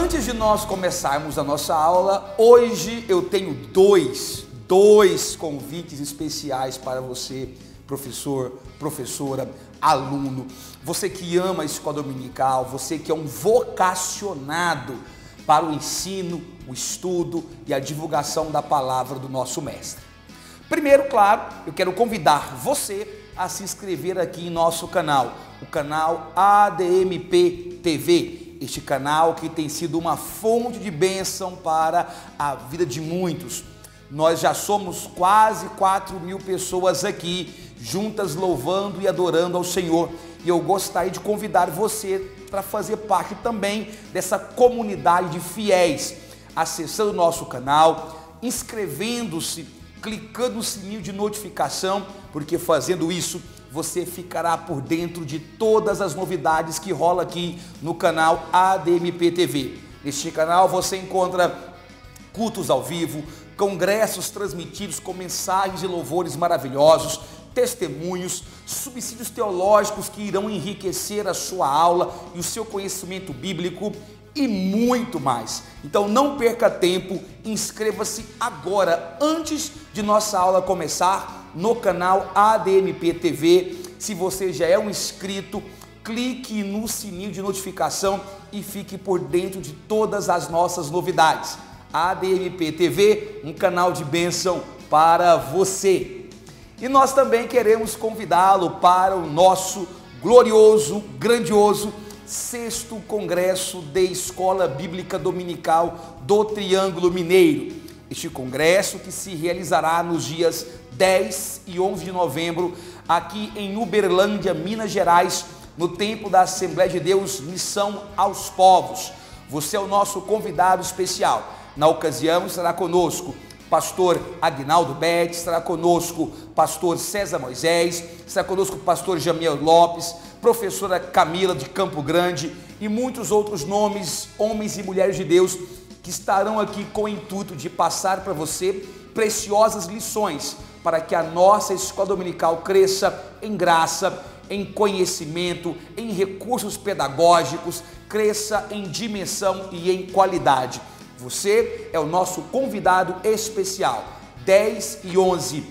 Antes de nós começarmos a nossa aula, hoje eu tenho dois convites especiais para você, professor, professora, aluno, você que ama a escola dominical, você que é um vocacionado para o ensino, o estudo e a divulgação da palavra do nosso mestre. Primeiro, claro, eu quero convidar você a se inscrever aqui em nosso canal, o canal ADMP TV. Este canal que tem sido uma fonte de bênção para a vida de muitos. Nós já somos quase 4.000 pessoas aqui, juntas louvando e adorando ao Senhor. E eu gostaria de convidar você para fazer parte também dessa comunidade de fiéis, acessando o nosso canal, inscrevendo-se, clicando no sininho de notificação, porque fazendo isso você ficará por dentro de todas as novidades que rola aqui no canal ADMP TV. Neste canal você encontra cultos ao vivo, congressos transmitidos com mensagens e louvores maravilhosos, testemunhos, subsídios teológicos que irão enriquecer a sua aula e o seu conhecimento bíblico e muito mais. Então não perca tempo, inscreva-se agora, antes de nossa aula começar, no canal ADMP TV. Se você já é um inscrito, clique no sininho de notificação e fique por dentro de todas as nossas novidades. ADMP TV, um canal de bênção para você. E nós também queremos convidá-lo para o nosso glorioso, grandioso 6º Congresso de Escola Bíblica Dominical do Triângulo Mineiro. Este congresso que se realizará nos dias 10 e 11 de novembro, aqui em Uberlândia, Minas Gerais, no templo da Assembleia de Deus, Missão aos Povos. Você é o nosso convidado especial. Na ocasião estará conosco pastor Aguinaldo Betti, estará conosco pastor César Moisés, estará conosco pastor Jamiel Lopes, professora Camila de Campo Grande e muitos outros nomes, homens e mulheres de Deus, que estarão aqui com o intuito de passar para você preciosas lições para que a nossa escola dominical cresça em graça, em conhecimento, em recursos pedagógicos, cresça em dimensão e em qualidade. Você é o nosso convidado especial. 10 e 11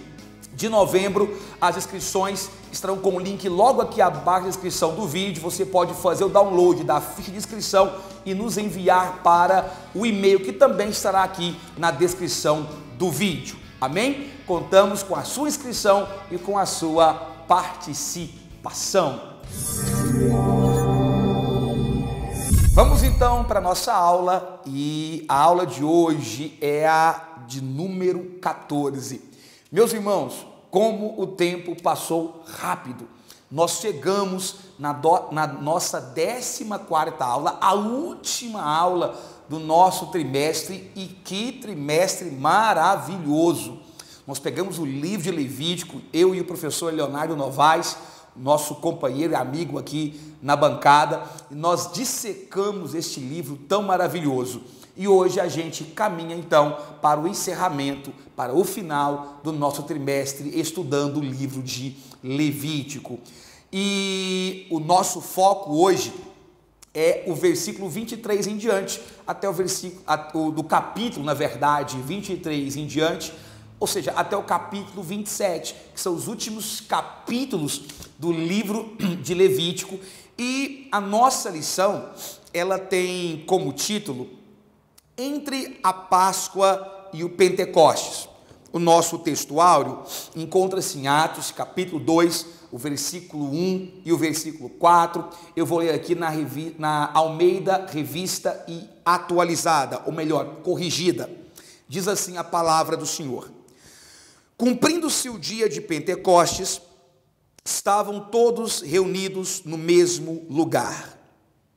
de novembro, as inscrições estarão com o link logo aqui abaixo da descrição do vídeo. Você pode fazer o download da ficha de inscrição e nos enviar para o e-mail que também estará aqui na descrição do vídeo. Amém? Contamos com a sua inscrição e com a sua participação. Vamos então para a nossa aula, e a aula de hoje é a de número 14. Meus irmãos, como o tempo passou rápido. Nós chegamos na nossa 14ª aula, a última aula do nosso trimestre, e que trimestre maravilhoso. Nós pegamos o livro de Levítico, eu e o professor Leonardo Novaes, nosso companheiro e amigo aqui na bancada, e nós dissecamos este livro tão maravilhoso. E hoje a gente caminha então para o encerramento, para o final do nosso trimestre, estudando o livro de Levítico. E o nosso foco hoje é o versículo 23 em diante, até o versículo do capítulo, na verdade, 23 em diante, ou seja, até o capítulo 27, que são os últimos capítulos do livro de Levítico. E a nossa lição, ela tem como título Entre a Páscoa e o Pentecostes. O nosso textuário encontra-se em Atos, capítulo 2, o versículo 1 e o versículo 4. Eu vou ler aqui na Almeida Revista e Atualizada, ou melhor, corrigida. Diz assim a palavra do Senhor. Cumprindo-se o dia de Pentecostes, estavam todos reunidos no mesmo lugar.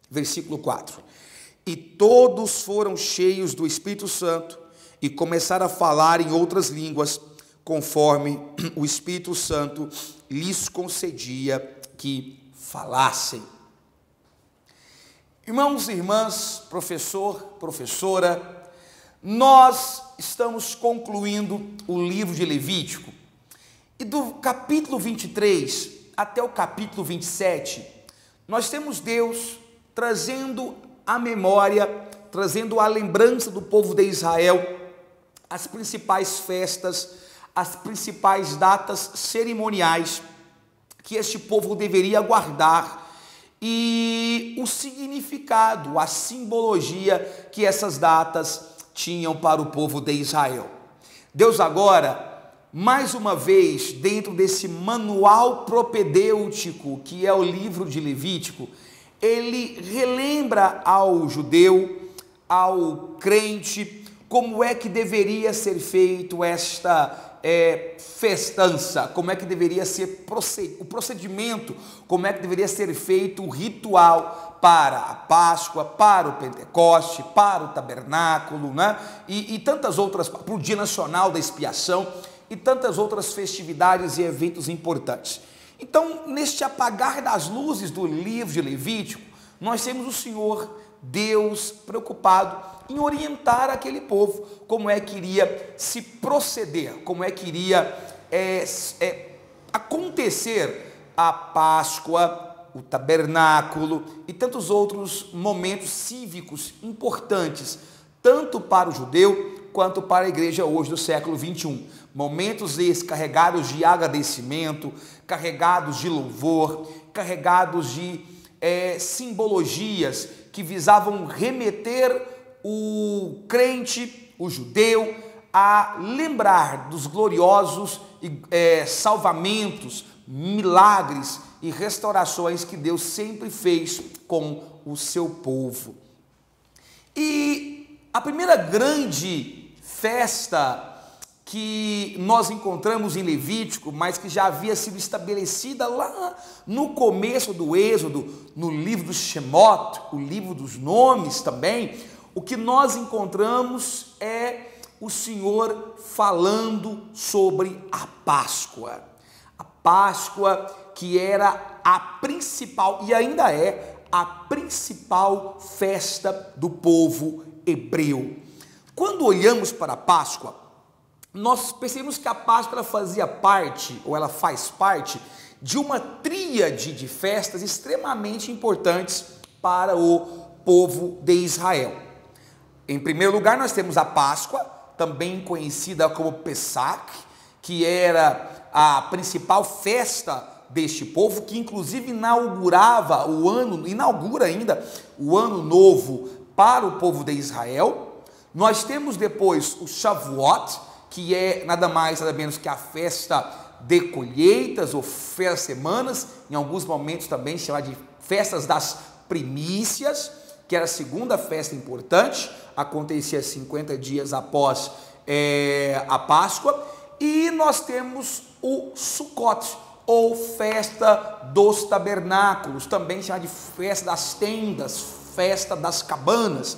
Versículo 4. E todos foram cheios do Espírito Santo e começaram a falar em outras línguas, conforme o Espírito Santo lhes concedia que falassem. Irmãos e irmãs, professor, professora, nós estamos concluindo o livro de Levítico, e do capítulo 23 até o capítulo 27, nós temos Deus trazendo à memória trazendo a lembrança do povo de Israel, as principais festas, as principais datas cerimoniais que este povo deveria guardar e o significado, a simbologia que essas datas tinham para o povo de Israel. Deus agora, mais uma vez, dentro desse manual propedêutico que é o livro de Levítico, ele relembra ao judeu, ao crente, como é que deveria ser feito esta festança, como é que deveria ser o procedimento, como é que deveria ser feito o ritual para a Páscoa, para o Pentecoste, para o tabernáculo, né? E tantas outras, para o Dia Nacional da Expiação e tantas outras festividades e eventos importantes. Então, neste apagar das luzes do livro de Levítico, nós temos o Senhor Deus preocupado em orientar aquele povo, como é que iria se proceder, como é que iria acontecer a Páscoa, o tabernáculo e tantos outros momentos cívicos importantes, tanto para o judeu quanto para a igreja hoje do século 21. Momentos esses carregados de agradecimento, carregados de louvor, carregados de simbologias que visavam remeter o crente, o judeu, a lembrar dos gloriosos salvamentos, milagres e restaurações que Deus sempre fez com o seu povo. E a primeira grande festa que nós encontramos em Levítico, mas que já havia sido estabelecida lá no começo do Êxodo, no livro do Shemot, o livro dos nomes também, o que nós encontramos é o Senhor falando sobre a Páscoa. A Páscoa que era a principal, e ainda é a principal festa do povo hebreu. Quando olhamos para a Páscoa, nós percebemos que a Páscoa ela fazia parte, ou ela faz parte, de uma tríade de festas extremamente importantes para o povo de Israel. Em primeiro lugar, nós temos a Páscoa, também conhecida como Pessach, que era a principal festa deste povo, que inclusive inaugura ainda o ano novo para o povo de Israel. Nós temos depois o Shavuot, que é nada mais, nada menos que a festa de colheitas ou festa das semanas, em alguns momentos também chamada de festas das primícias, que era a segunda festa importante, acontecia 50 dias após a Páscoa. E nós temos o Sukkot, ou festa dos tabernáculos, também chamada de festa das tendas, festa das cabanas.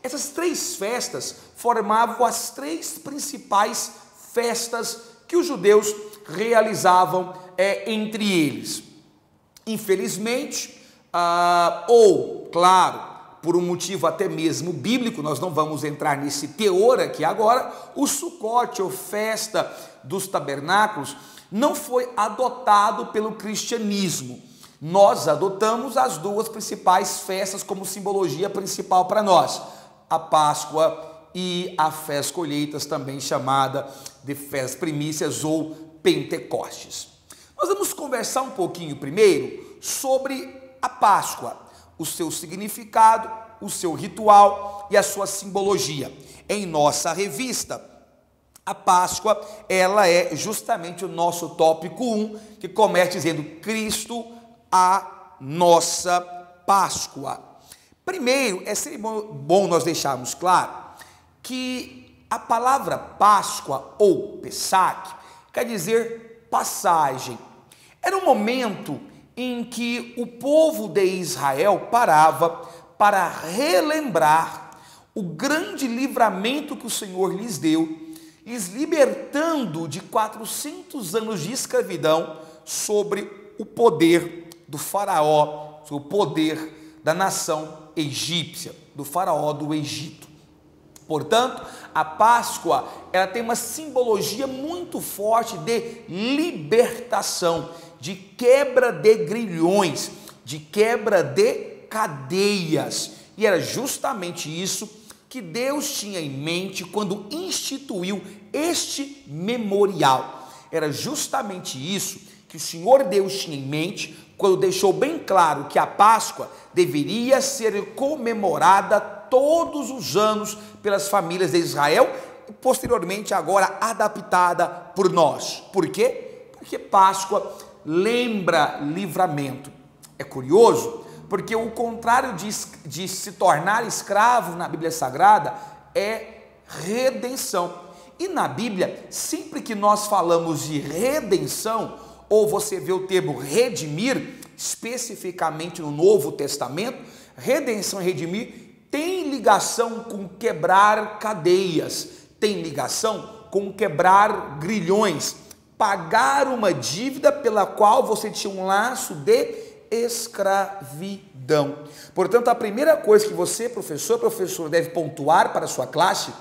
Essas três festas formavam as três principais festas que os judeus realizavam entre eles. Infelizmente, ou claro, por um motivo até mesmo bíblico, nós não vamos entrar nesse teor aqui agora, o Sukkot, ou festa dos tabernáculos, não foi adotado pelo cristianismo. Nós adotamos as duas principais festas como simbologia principal para nós, a Páscoa e a festa das colheitas, também chamada de festas primícias ou Pentecostes. Nós vamos conversar um pouquinho primeiro sobre a Páscoa, o seu significado, o seu ritual e a sua simbologia. Em nossa revista, a Páscoa, ela é justamente o nosso tópico 1, que começa dizendo Cristo, a nossa Páscoa. Primeiro, é sempre bom nós deixarmos claro que a palavra Páscoa ou Pessach quer dizer passagem. Era um momento em que o povo de Israel parava para relembrar o grande livramento que o Senhor lhes deu, lhes libertando de 400 anos de escravidão sobre o poder do faraó, sobre o poder da nação egípcia, do faraó do Egito. Portanto, a Páscoa, ela tem uma simbologia muito forte de libertação, de quebra de grilhões, de quebra de cadeias. E era justamente isso que Deus tinha em mente quando instituiu este memorial. Era justamente isso que o Senhor Deus tinha em mente quando deixou bem claro que a Páscoa deveria ser comemorada todos os anos pelas famílias de Israel e posteriormente agora adaptada por nós. Por quê? Porque Páscoa lembra livramento. É curioso, porque o contrário de se tornar escravo na Bíblia Sagrada é redenção. E na Bíblia, sempre que nós falamos de redenção, ou você vê o termo redimir, especificamente no Novo Testamento, redenção e redimir tem ligação com quebrar cadeias, tem ligação com quebrar grilhões, pagar uma dívida pela qual você tinha um laço de escravidão. Portanto, a primeira coisa que você, professora, deve pontuar para a sua classe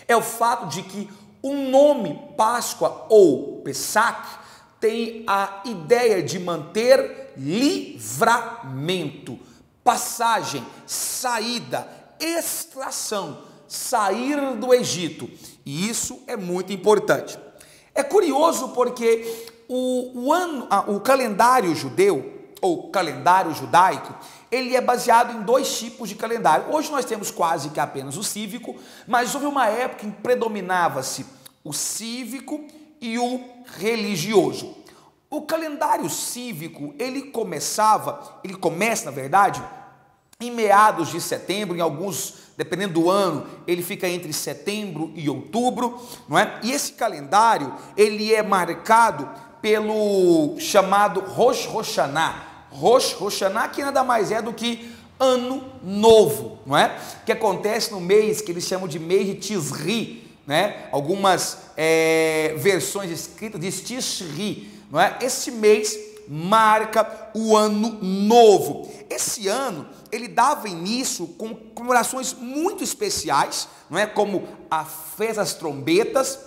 é o fato de que o nome Páscoa ou Pessach tem a ideia de manter livramento, passagem, saída, extração, sair do Egito. E isso é muito importante. É curioso porque o calendário judeu, ou calendário judaico, ele é baseado em dois tipos de calendário. Hoje nós temos quase que apenas o cívico, mas houve uma época em que predominava-se o cívico e o religioso. O calendário cívico, ele começa, na verdade, em meados de setembro, em alguns, dependendo do ano, ele fica entre setembro e outubro, não é? E esse calendário, ele é marcado pelo chamado Rosh Hashanah. Rosh Hashanah, que nada mais é do que Ano Novo, não é? Que acontece no mês que eles chamam de mês de Tisri, né? Algumas versões escritas de Tishri, não é? Esse mês marca o Ano Novo. Esse ano ele dava início com comemorações muito especiais, não é? Como a festa das trombetas,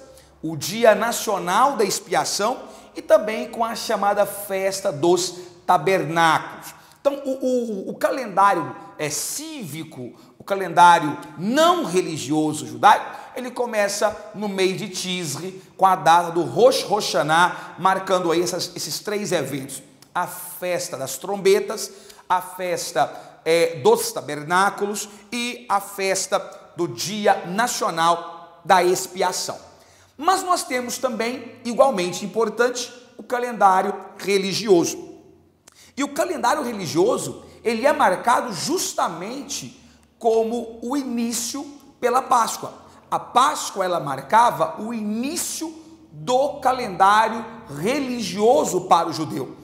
o Dia Nacional da Expiação e também com a chamada festa dos tabernáculos. Então, o calendário cívico, o calendário não religioso judaico, ele começa no mês de Tisri, com a data do Rosh Hashanah, marcando aí esses três eventos: a festa das trombetas, a festa dos tabernáculos e a festa do Dia Nacional da Expiação. Mas nós temos também, igualmente importante, o calendário religioso. E o calendário religioso, ele é marcado justamente como o início pela Páscoa. A Páscoa, ela marcava o início do calendário religioso para o judeu.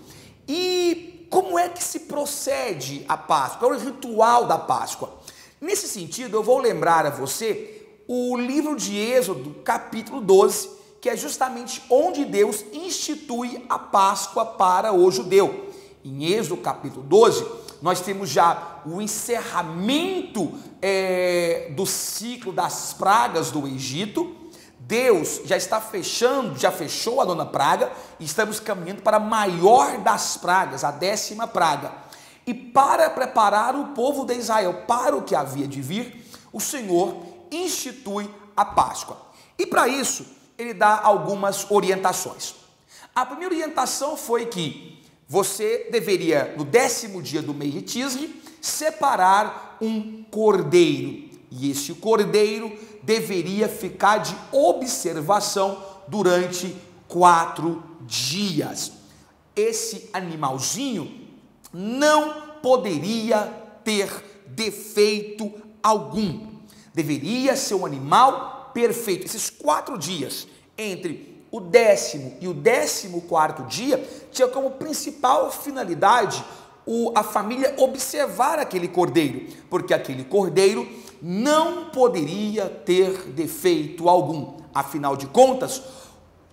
E como é que se procede a Páscoa? Qual é o ritual da Páscoa? Nesse sentido, eu vou lembrar a você o livro de Êxodo, capítulo 12, que é justamente onde Deus institui a Páscoa para o judeu. Em Êxodo capítulo 12, nós temos já o encerramento do ciclo das pragas do Egito. Deus já fechou a nona praga e estamos caminhando para a maior das pragas, a 10ª praga. E para preparar o povo de Israel para o que havia de vir, o Senhor institui a Páscoa. E para isso, ele dá algumas orientações. A primeira orientação foi que você deveria, no 10º dia do mês de Tisri, separar um cordeiro. E esse cordeiro deveria ficar de observação durante 4 dias. Esse animalzinho não poderia ter defeito algum. Deveria ser um animal perfeito. Esses 4 dias, entre o 10º e o 14º dia, tinha como principal finalidade a família observar aquele cordeiro, porque aquele cordeiro não poderia ter defeito algum. Afinal de contas,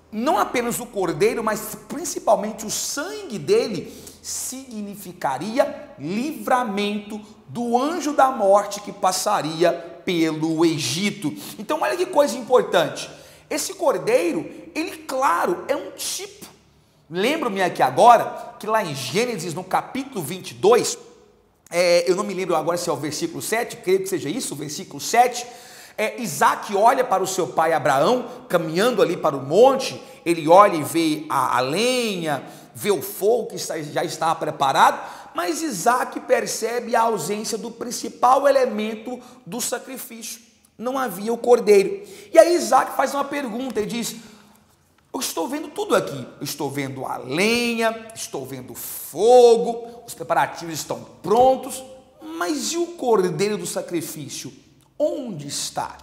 não apenas o cordeiro, mas principalmente o sangue dele significaria livramento do anjo da morte que passaria pelo Egito. Então, olha que coisa importante. Esse cordeiro, ele, claro, é um tipo. Lembro-me aqui agora que lá em Gênesis, no capítulo 22, eu não me lembro agora se é o versículo 7, creio que seja isso, o versículo 7, Isaac olha para o seu pai Abraão, caminhando ali para o monte, ele olha e vê a lenha, vê o fogo que já está preparado, mas Isaac percebe a ausência do principal elemento do sacrifício, não havia o cordeiro. E aí Isaac faz uma pergunta, ele diz: eu estou vendo tudo aqui, eu estou vendo a lenha, estou vendo o fogo, os preparativos estão prontos, mas e o cordeiro do sacrifício? Onde está?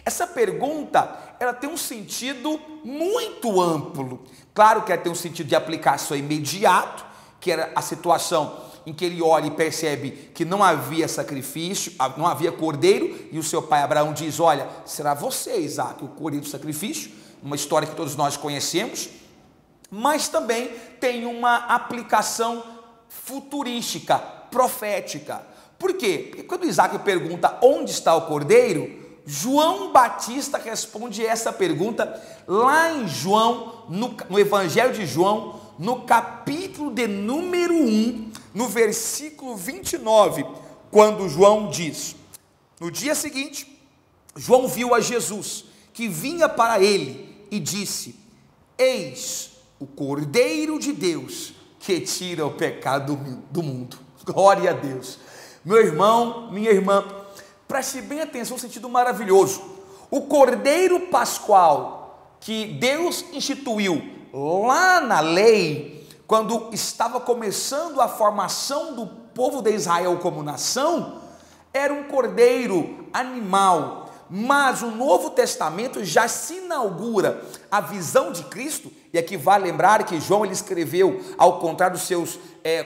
Essa pergunta, ela tem um sentido muito amplo. Claro que ela tem um sentido de aplicação imediato, que era a situação em que ele olha e percebe que não havia sacrifício, não havia cordeiro, e o seu pai Abraão diz: olha, será você, Isaac, o cordeiro do sacrifício? Uma história que todos nós conhecemos, mas também tem uma aplicação futurística, profética. Por quê? Porque quando Isaac pergunta onde está o cordeiro, João Batista responde essa pergunta lá em João, no Evangelho de João, no capítulo de número 1, no versículo 29, quando João diz: no dia seguinte, João viu a Jesus, que vinha para ele, e disse: eis o Cordeiro de Deus, que tira o pecado do mundo. Glória a Deus. Meu irmão, minha irmã, preste bem atenção, um sentido maravilhoso. O Cordeiro Pascual que Deus instituiu lá na lei, quando estava começando a formação do povo de Israel como nação, era um cordeiro animal. Mas o Novo Testamento já se inaugura a visão de Cristo, e aqui vale lembrar que João ele escreveu, ao contrário dos seus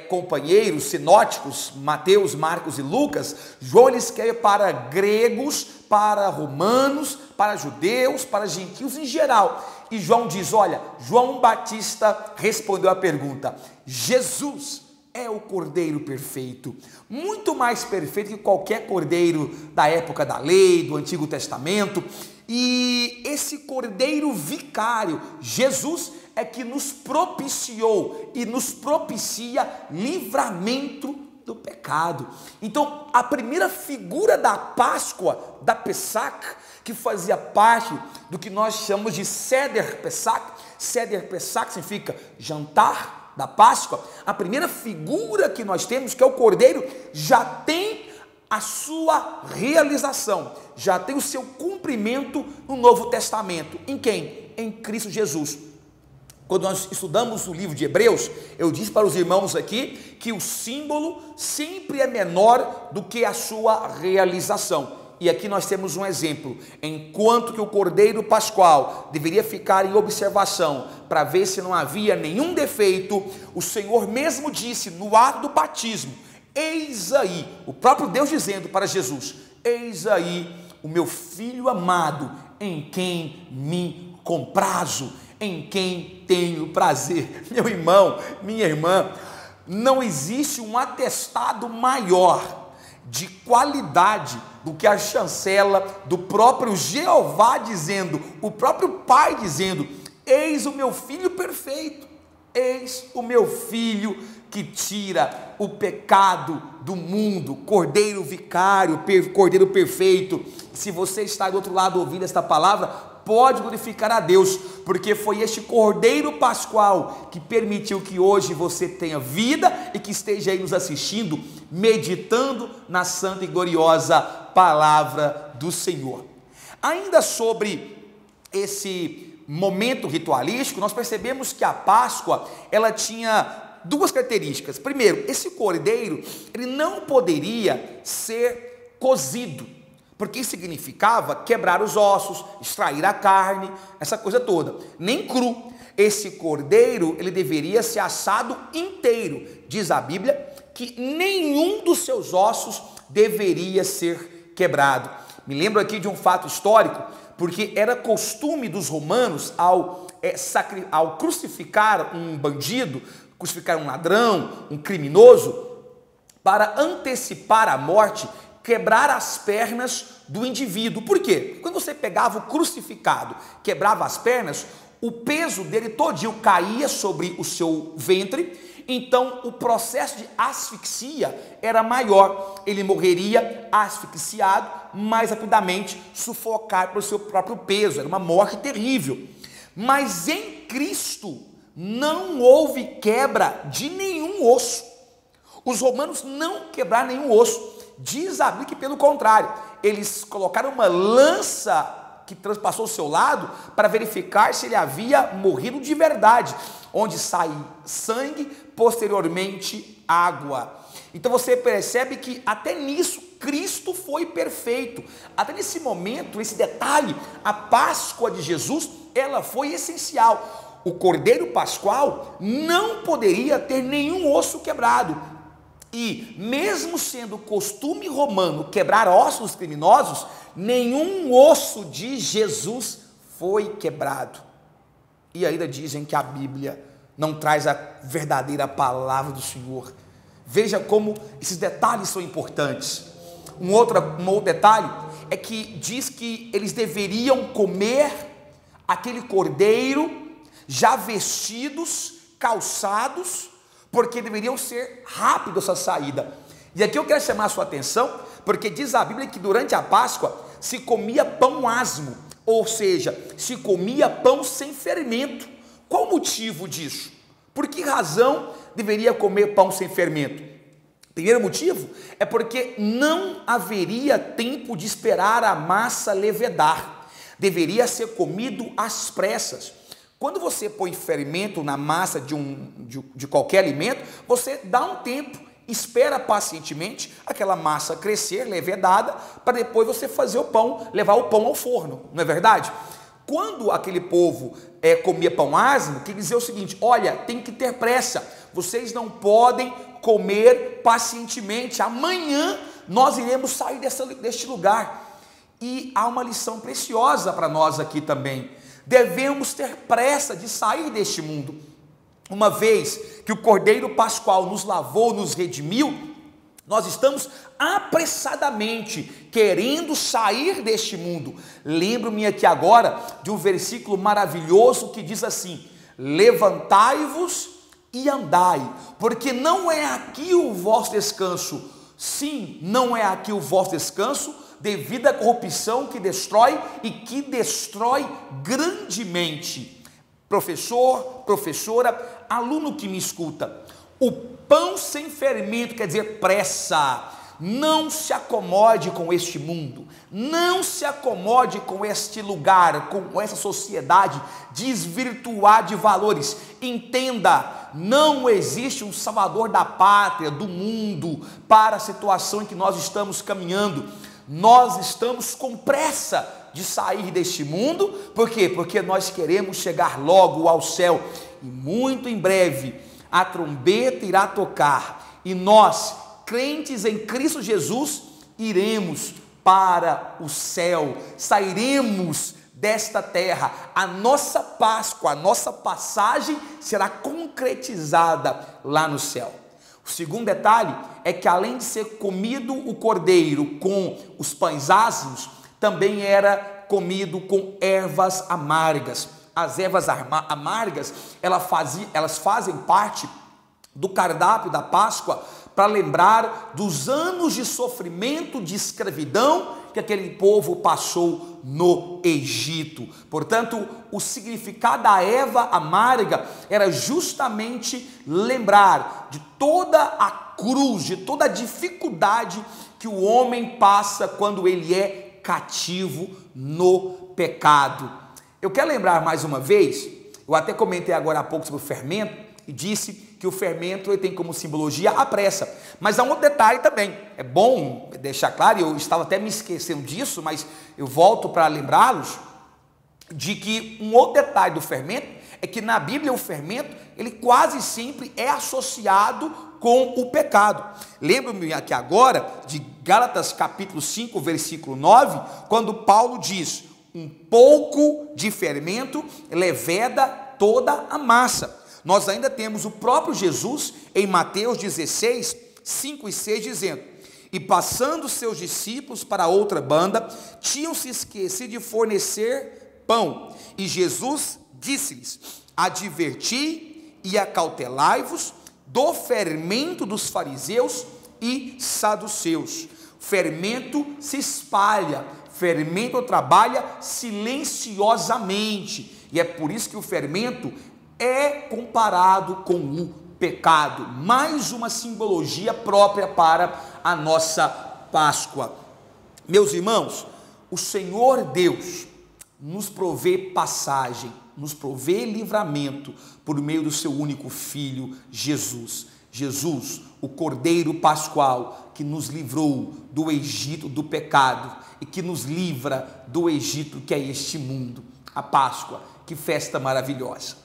companheiros sinóticos, Mateus, Marcos e Lucas, João ele escreve para gregos, para romanos, para judeus, para gentios em geral. E João diz: olha, João Batista respondeu a pergunta: Jesus é o cordeiro perfeito, muito mais perfeito que qualquer cordeiro da época da lei, do Antigo Testamento. E esse cordeiro vicário, Jesus, é que nos propiciou e nos propicia livramento do pecado. Então, a primeira figura da Páscoa, da Pessach, que fazia parte do que nós chamamos de Seder Pessach. Seder Pessach significa jantar da Páscoa. A primeira figura que nós temos, que é o cordeiro, já tem a sua realização, já tem o seu cumprimento no Novo Testamento. Em quem? Em Cristo Jesus. Quando nós estudamos o livro de Hebreus, eu disse para os irmãos aqui que o símbolo sempre é menor do que a sua realização. E aqui nós temos um exemplo. Enquanto que o cordeiro pascual deveria ficar em observação para ver se não havia nenhum defeito, o Senhor mesmo disse no ato do batismo: eis aí, o próprio Deus dizendo para Jesus: eis aí o meu filho amado, em quem me comprazo, em quem tenho prazer. Meu irmão, minha irmã, não existe um atestado maior de qualidade do que a chancela do próprio Jeová dizendo, o próprio Pai dizendo: eis o meu filho perfeito, eis o meu filho que tira o pecado do mundo, cordeiro vicário, cordeiro perfeito. Se você está do outro lado ouvindo esta palavra, pode glorificar a Deus, porque foi este cordeiro pascual que permitiu que hoje você tenha vida e que esteja aí nos assistindo, meditando na santa e gloriosa palavra do Senhor. Ainda sobre esse momento ritualístico, nós percebemos que a Páscoa, ela tinha duas características. Primeiro, esse cordeiro, ele não poderia ser cozido, porque isso significava quebrar os ossos, extrair a carne, essa coisa toda. Nem cru. Esse cordeiro, ele deveria ser assado inteiro. Diz a Bíblia que nenhum dos seus ossos deveria ser quebrado. Me lembro aqui de um fato histórico, porque era costume dos romanos, ao crucificar um bandido, crucificar um ladrão, um criminoso, para antecipar a morte, quebrar as pernas do indivíduo. Por quê? Quando você pegava o crucificado, quebrava as pernas, o peso dele todinho caía sobre o seu ventre então o processo de asfixia era maior. Ele morreria asfixiado, mais rapidamente sufocado pelo seu próprio peso. Era uma morte terrível. Mas em Cristo não houve quebra de nenhum osso. Os romanos não quebraram nenhum osso. Diz a Bíblia que, pelo contrário, eles colocaram uma lança que transpassou o seu lado para verificar se ele havia morrido de verdade, onde sai sangue, posteriormente água. Então você percebe que até nisso Cristo foi perfeito. Até nesse momento, esse detalhe, a Páscoa de Jesus, ela foi essencial. O Cordeiro Pascual não poderia ter nenhum osso quebrado. E mesmo sendo costume romano quebrar ossos criminosos, nenhum osso de Jesus foi quebrado. E ainda dizem que a Bíblia não traz a verdadeira palavra do Senhor. Veja como esses detalhes são importantes. Um outro detalhe é que diz que eles deveriam comer aquele cordeiro já vestidos, calçados, porque deveriam ser rápido essa saída. E aqui eu quero chamar a sua atenção, porque diz a Bíblia que durante a Páscoa se comia pão asmo, ou seja, se comia pão sem fermento. Qual o motivo disso? Por que razão deveria comer pão sem fermento? Primeiro motivo é porque não haveria tempo de esperar a massa levedar. Deveria ser comido às pressas. Quando você põe fermento na massa de qualquer alimento, você dá um tempo, espera pacientemente aquela massa crescer, levedada, para depois você fazer o pão, levar o pão ao forno, não é verdade? Quando aquele povo comia pão asmo, que dizia o seguinte: olha, tem que ter pressa, vocês não podem comer pacientemente, amanhã nós iremos sair deste lugar. E há uma lição preciosa para nós aqui também. Devemos ter pressa de sair deste mundo. Uma vez que o Cordeiro Pascual nos lavou, nos redimiu, nós estamos apressadamente querendo sair deste mundo. Lembro-me aqui agora de um versículo maravilhoso que diz assim: levantai-vos e andai, porque não é aqui o vosso descanso. Sim, não é aqui o vosso descanso, devido à corrupção que destrói e que destrói grandemente. Professor, professora, aluno que me escuta, o pão sem fermento quer dizer pressa. Não se acomode com este mundo, não se acomode com este lugar, com essa sociedade desvirtuada de valores. Entenda, não existe um salvador da pátria, do mundo, para a situação em que nós estamos caminhando. Nós estamos com pressa de sair deste mundo. Por quê? Porque nós queremos chegar logo ao céu. E muito em breve a trombeta irá tocar e nós, crentes em Cristo Jesus, iremos para o céu, sairemos desta terra. A nossa Páscoa, a nossa passagem será concretizada lá no céu. O segundo detalhe é que, além de ser comido o cordeiro com os pães asmos, também era comido com ervas amargas. As ervas amargas, elas fazem parte do cardápio da Páscoa para lembrar dos anos de sofrimento, de escravidão que aquele povo passou no Egito. Portanto, o significado da erva amarga era justamente lembrar de toda a cruz, de toda a dificuldade que o homem passa quando ele é cativo no pecado. Eu quero lembrar mais uma vez, eu até comentei agora há pouco sobre o fermento e disse que o fermento ele tem como simbologia a pressa. Mas há um outro detalhe também, é bom deixar claro, eu estava até me esquecendo disso, mas eu volto para lembrá-los, de que um outro detalhe do fermento é que na Bíblia o fermento, ele quase sempre é associado com o pecado. Lembro-me aqui agora de Gálatas capítulo 5, versículo 9, quando Paulo diz: um pouco de fermento leveda toda a massa. Nós ainda temos o próprio Jesus em Mateus 16, 5 e 6, dizendo: e passando seus discípulos para outra banda, tinham se esquecido de fornecer pão. E Jesus disse-lhes: adverti e acautelai-vos do fermento dos fariseus e saduceus. Fermento se espalha, fermento trabalha silenciosamente, e é por isso que o fermento é comparado com o pecado, mais uma simbologia própria para a nossa Páscoa. Meus irmãos, o Senhor Deus nos provê passagem, nos provê livramento por meio do seu único Filho, Jesus. Jesus, o Cordeiro Pascual, que nos livrou do Egito do pecado e que nos livra do Egito que é este mundo. A Páscoa, que festa maravilhosa.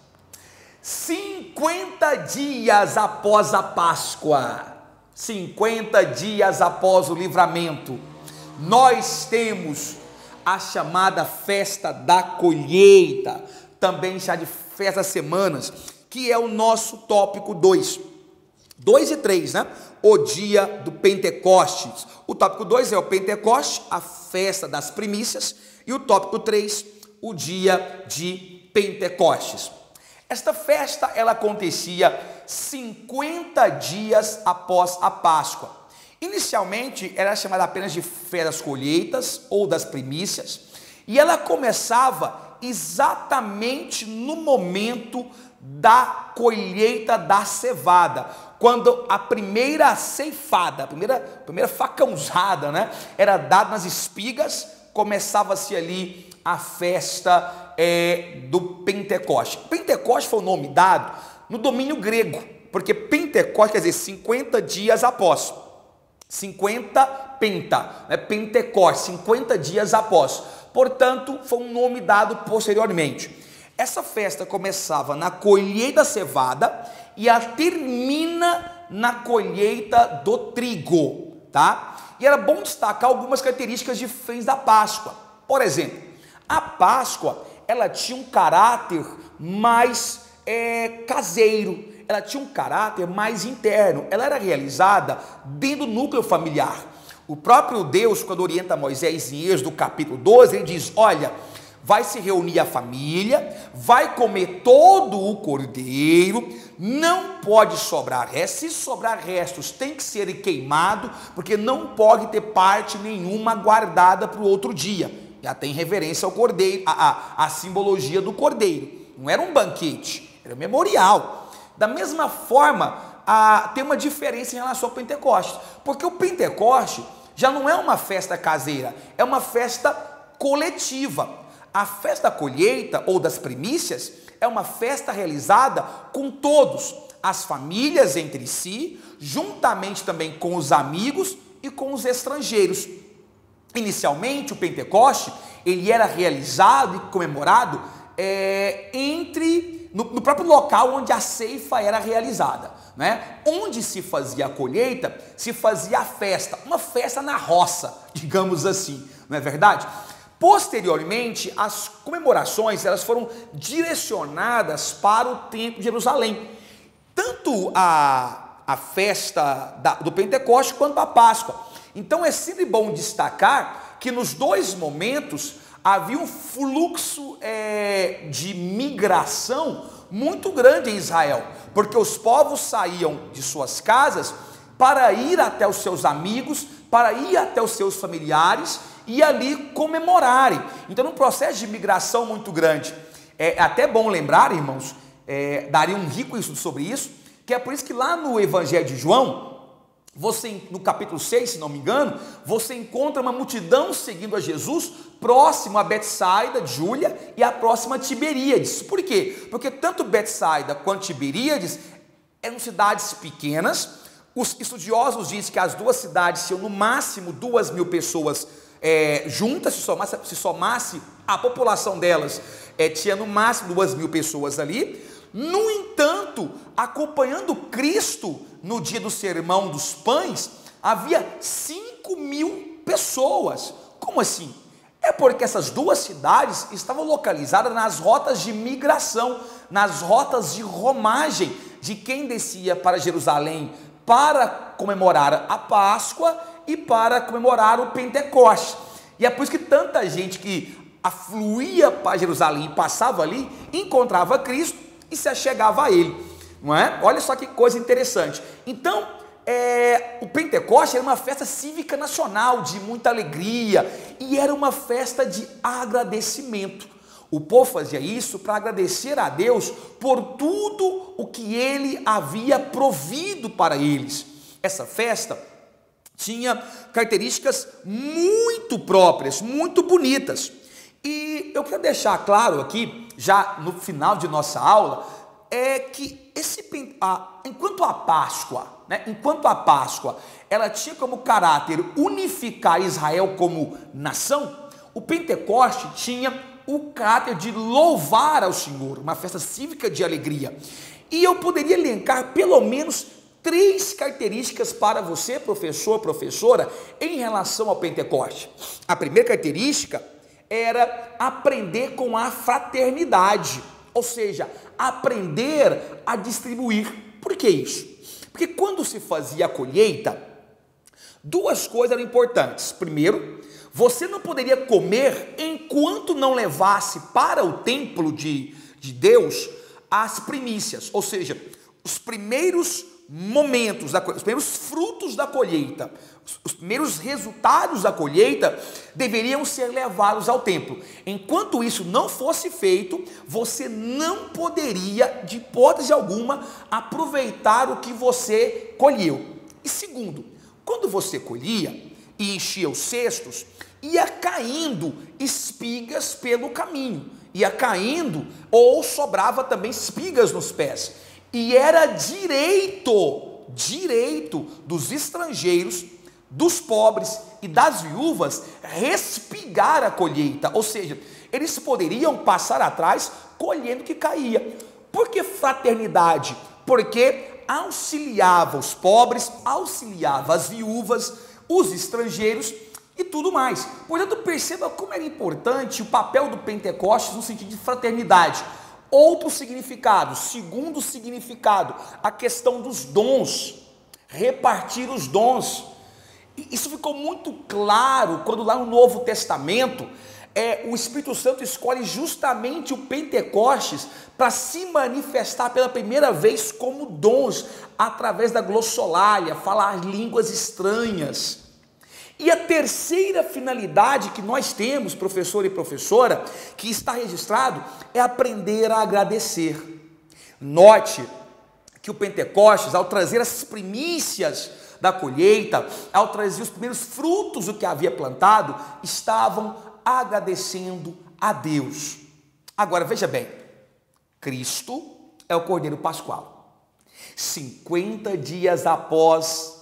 50 dias após a Páscoa, 50 dias após o livramento, nós temos a chamada festa da colheita, também já de festa das semanas, que é o nosso tópico 2 e 3, né? O dia do Pentecostes. O tópico 2 é o Pentecoste, a festa das primícias, e o tópico 3, o dia de Pentecostes. Esta festa, ela acontecia 50 dias após a Páscoa. Inicialmente, era chamada apenas de festa das colheitas ou das primícias, e ela começava exatamente no momento da colheita da cevada, quando a primeira ceifada, a primeira facãozada, né, era dada nas espigas, começava-se ali a festa do Pentecoste. Pentecoste foi o nome dado no domínio grego, porque Pentecoste quer dizer 50 dias após. 50 penta, né? Pentecoste, 50 dias após. Portanto, foi um nome dado posteriormente. Essa festa começava na colheita da cevada e ela termina na colheita do trigo, tá? E era bom destacar algumas características diferentes da Páscoa. Por exemplo, a Páscoa, ela tinha um caráter mais caseiro, ela tinha um caráter mais interno, ela era realizada dentro do núcleo familiar. O próprio Deus, quando orienta Moisés em Êxodo capítulo 12, ele diz: olha, vai se reunir a família, vai comer todo o cordeiro, não pode sobrar restos, se sobrar restos tem que ser queimado, porque não pode ter parte nenhuma guardada para o outro dia. Já tem reverência ao cordeiro, a simbologia do cordeiro. Não era um banquete, era um memorial. Da mesma forma, tem uma diferença em relação ao Pentecostes, porque o Pentecostes já não é uma festa caseira, é uma festa coletiva. A festa da colheita ou das primícias é uma festa realizada com todos, as famílias entre si, juntamente também com os amigos e com os estrangeiros. Inicialmente, o Pentecoste, ele era realizado e comemorado no próprio local onde a ceifa era realizada, né? Onde se fazia a colheita, se fazia a festa, uma festa na roça, digamos assim, não é verdade? Posteriormente, as comemorações, elas foram direcionadas para o templo de Jerusalém, tanto a festa do Pentecoste quanto a Páscoa. Então é sempre bom destacar que nos dois momentos havia um fluxo de migração muito grande em Israel, porque os povos saíam de suas casas para ir até os seus amigos, para ir até os seus familiares e ali comemorarem. Então, um processo de migração muito grande. É até bom lembrar, irmãos, daria um rico estudo sobre isso, que é por isso que lá no Evangelho de João, no capítulo 6, se não me engano, você encontra uma multidão seguindo a Jesus, próximo a Betsaida de Júlia e a próxima a Tiberíades. Por quê? Porque tanto Betsaida quanto Tiberíades eram cidades pequenas. Os estudiosos dizem que as duas cidades tinham no máximo 2.000 pessoas juntas, se somasse a população delas, tinha no máximo 2.000 pessoas ali. No entanto, acompanhando Cristo no dia do Sermão dos Pães, havia 5.000 pessoas. Como assim? É porque essas duas cidades estavam localizadas nas rotas de migração, nas rotas de romagem de quem descia para Jerusalém para comemorar a Páscoa e para comemorar o Pentecostes. E é por isso que tanta gente que afluía para Jerusalém e passava ali, encontrava Cristo e se achegava a ele. não é? Olha só que coisa interessante. Então, o Pentecoste era uma festa cívica nacional de muita alegria e era uma festa de agradecimento. O povo fazia isso para agradecer a Deus por tudo o que Ele havia provido para eles. Essa festa tinha características muito próprias, muito bonitas. E eu quero deixar claro aqui, já no final de nossa aula, que enquanto a Páscoa, ela tinha como caráter unificar Israel como nação, o Pentecoste tinha o caráter de louvar ao Senhor, uma festa cívica de alegria. E eu poderia elencar pelo menos 3 características para você, professor, professora, em relação ao Pentecoste. A primeira característica era aprender com a fraternidade, ou seja, aprender a distribuir. Por que isso? Porque quando se fazia a colheita, 2 coisas eram importantes. Primeiro, você não poderia comer enquanto não levasse para o templo de Deus as primícias, ou seja, os primeiros momentos, os primeiros frutos da colheita, os primeiros resultados da colheita deveriam ser levados ao templo. Enquanto isso não fosse feito, você não poderia, de hipótese alguma, aproveitar o que você colheu. E segundo, quando você colhia e enchia os cestos, ia caindo espigas pelo caminho, ia caindo ou sobrava também espigas nos pés. E era direito dos estrangeiros, dos pobres e das viúvas respigar a colheita, ou seja, eles poderiam passar atrás colhendo o que caía. Por que fraternidade? Porque auxiliava os pobres, auxiliava as viúvas, os estrangeiros e tudo mais. Portanto, perceba como era importante o papel do Pentecostes no sentido de fraternidade. Outro significado, segundo significado, a questão dos dons, repartir os dons. Isso ficou muito claro quando lá no Novo Testamento, o Espírito Santo escolhe justamente o Pentecostes para se manifestar pela primeira vez como dons, através da glossolalia, falar línguas estranhas. E a terceira finalidade que nós temos, professor e professora, que está registrado, é aprender a agradecer. Note que o Pentecostes, ao trazer as primícias da colheita, ao trazer os primeiros frutos do que havia plantado, estavam agradecendo a Deus. Agora veja bem, Cristo é o Cordeiro Pascual. 50 dias após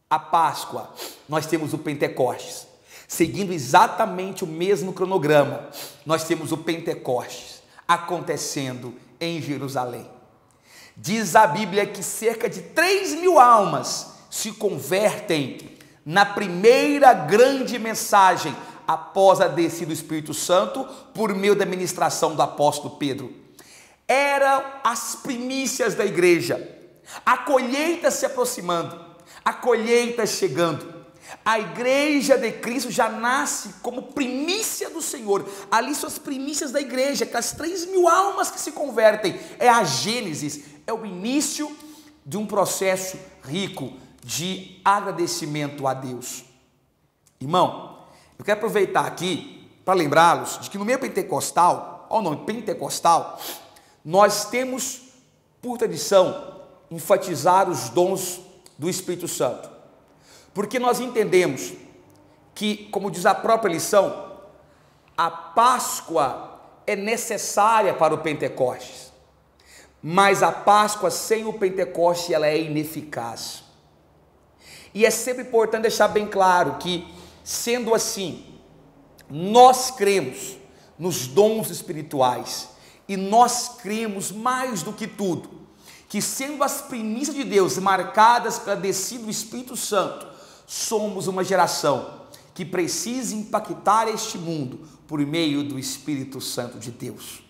a Páscoa, nós temos o Pentecostes. Seguindo exatamente o mesmo cronograma, nós temos o Pentecostes acontecendo em Jerusalém. Diz a Bíblia que cerca de 3.000 almas se convertem na primeira grande mensagem após a descida do Espírito Santo por meio da ministração do apóstolo Pedro. Eram as primícias da igreja, a colheita se aproximando, a colheita chegando. A igreja de Cristo já nasce como primícia do Senhor. Ali são as primícias da igreja, aquelas 3.000 almas que se convertem. É a Gênesis, é o início de um processo rico de agradecimento a Deus. Irmão, eu quero aproveitar aqui para lembrá-los de que no meio pentecostal, olha o nome, pentecostal, nós temos por tradição enfatizar os dons do Espírito Santo, porque nós entendemos que, como diz a própria lição, a Páscoa é necessária para o Pentecostes, mas a Páscoa sem o Pentecoste ela é ineficaz. E é sempre importante deixar bem claro que, sendo assim, nós cremos nos dons espirituais e nós cremos mais do que tudo que, sendo as primícias de Deus marcadas pela descida do Espírito Santo, somos uma geração que precisa impactar este mundo por meio do Espírito Santo de Deus.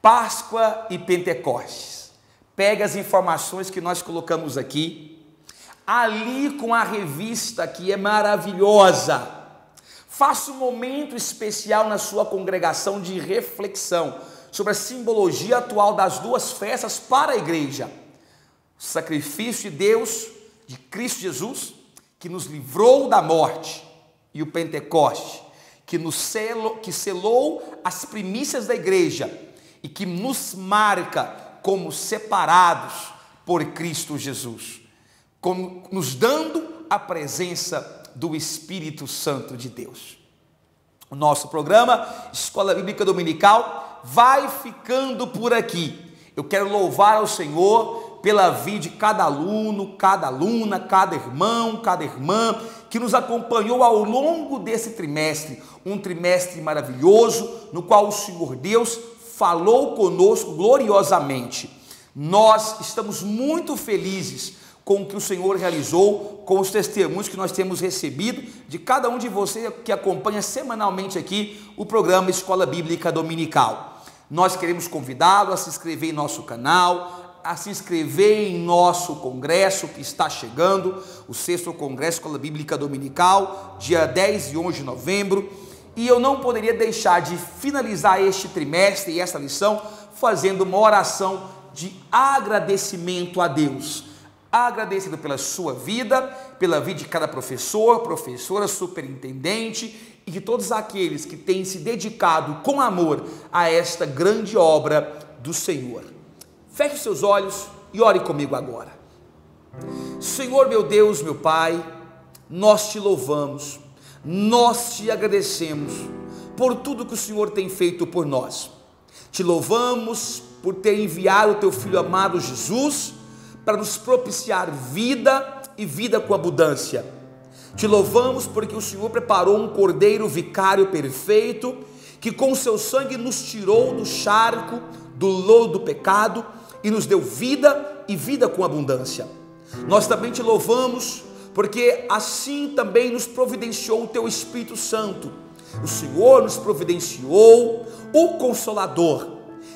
Páscoa e Pentecostes. Pega as informações que nós colocamos aqui, ali com a revista que é maravilhosa. Faça um momento especial na sua congregação de reflexão sobre a simbologia atual das duas festas para a igreja. O sacrifício de Deus, de Cristo Jesus, que nos livrou da morte, e o Pentecoste, que selou as primícias da igreja e que nos marca como separados por Cristo Jesus, como nos dando a presença do Espírito Santo de Deus. O nosso programa Escola Bíblica Dominical vai ficando por aqui. Eu quero louvar ao Senhor pela vida de cada aluno, cada aluna, cada irmão, cada irmã que nos acompanhou ao longo desse trimestre, um trimestre maravilhoso, no qual o Senhor Deus falou conosco gloriosamente. Nós estamos muito felizes com o que o Senhor realizou, com os testemunhos que nós temos recebido de cada um de vocês que acompanha semanalmente aqui o programa Escola Bíblica Dominical. Nós queremos convidá-lo a se inscrever em nosso canal, a se inscrever em nosso congresso que está chegando, o 6º Congresso Escola Bíblica Dominical, dia 10 e 11 de novembro. E eu não poderia deixar de finalizar este trimestre e esta lição fazendo uma oração de agradecimento a Deus. Agradecido pela sua vida, pela vida de cada professor, professora, superintendente e de todos aqueles que têm se dedicado com amor a esta grande obra do Senhor. Feche os seus olhos e ore comigo agora. Senhor, meu Deus, meu Pai, nós te louvamos, nós te agradecemos por tudo que o Senhor tem feito por nós. Te louvamos por ter enviado o teu Filho amado Jesus para nos propiciar vida e vida com abundância. Te louvamos porque o Senhor preparou um cordeiro vicário perfeito, que com o seu sangue nos tirou do charco, do lodo do pecado e nos deu vida e vida com abundância. Nós também te louvamos porque assim também nos providenciou o teu Espírito Santo. O Senhor nos providenciou o Consolador,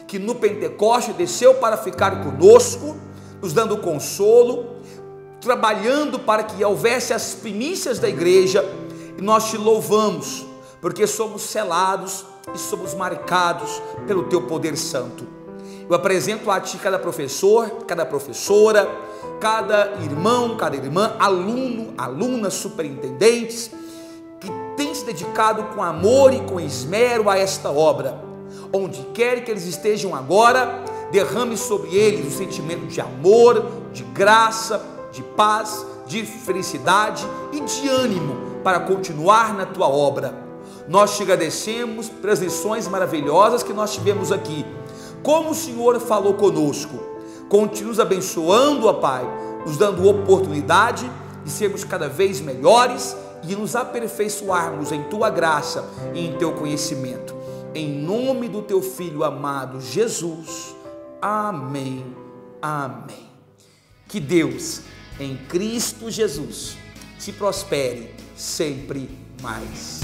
que no Pentecoste desceu para ficar conosco, nos dando consolo, trabalhando para que houvesse as primícias da igreja. E nós te louvamos porque somos selados e somos marcados pelo teu poder santo. Eu apresento a ti cada professor, cada professora, cada irmão, cada irmã, aluno, aluna, superintendentes, que tem se dedicado com amor e com esmero a esta obra. Onde quer que eles estejam agora, derrame sobre eles o sentimento de amor, de graça, de paz, de felicidade e de ânimo para continuar na tua obra. Nós te agradecemos pelas lições maravilhosas que nós tivemos aqui. Como o Senhor falou conosco, continue nos abençoando, ó Pai, nos dando oportunidade de sermos cada vez melhores e nos aperfeiçoarmos em tua graça e em teu conhecimento. Em nome do teu Filho amado Jesus. Amém. Amém. Que Deus, em Cristo Jesus, te prospere sempre mais.